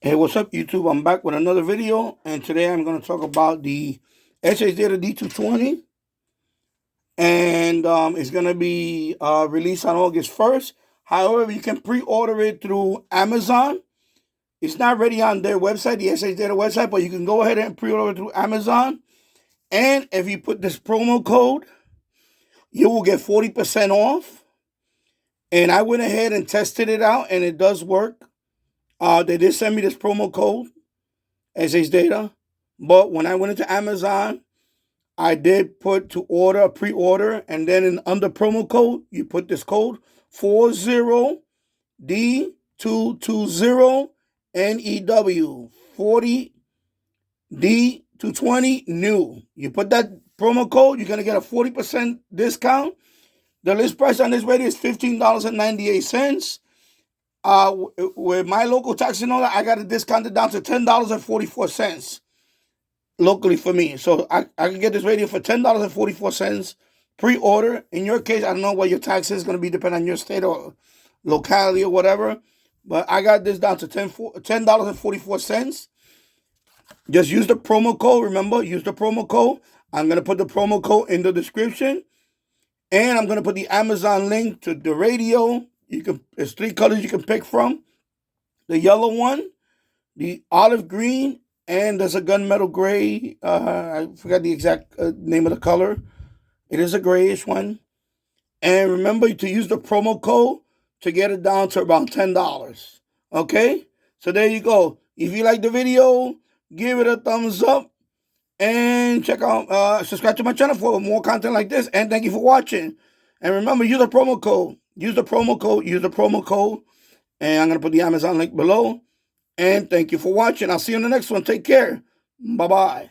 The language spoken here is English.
Hey, what's up, YouTube? I'm back with another video, and today I'm going to talk about the XHDATA D220, and it's going to be released on August 1st. However, you can pre-order it through Amazon. It's not ready on their website, the XHDATA website, but you can go ahead and pre-order it through Amazon. And if you put this promo code, you will get 40% off. And I went ahead and tested it out, and it does work. They did send me this promo code, XHDATA. But when I went into Amazon, I did put to order, pre-order, and then under promo code, you put this code 40D220 NEW 40D220 new. You put that promo code, you're gonna get a 40% discount. The list price on this radio is $15.98. With my local tax and all that, I got it discounted down to $10.44 locally for me. So I can get this radio for $10.44 pre-order. In your case, I don't know what your tax is going to be, depending on your state or locality or whatever. But I got this down to $10.44. Just use the promo code. Remember, use the promo code. I'm going to put the promo code in the description. And I'm going to put the Amazon link to the radio. There's 3 colors you can pick from. The yellow one, the olive green, and there's a gunmetal gray. I forgot the exact name of the color. It is a grayish one. And remember to use the promo code to get it down to about $10. Okay? So there you go. If you like the video, give it a thumbs up. And check out, subscribe to my channel for more content like this. And thank you for watching. And remember, use the promo code. Use the promo code. Use the promo code. And I'm going to put the Amazon link below. And thank you for watching. I'll see you in the next one. Take care. Bye-bye.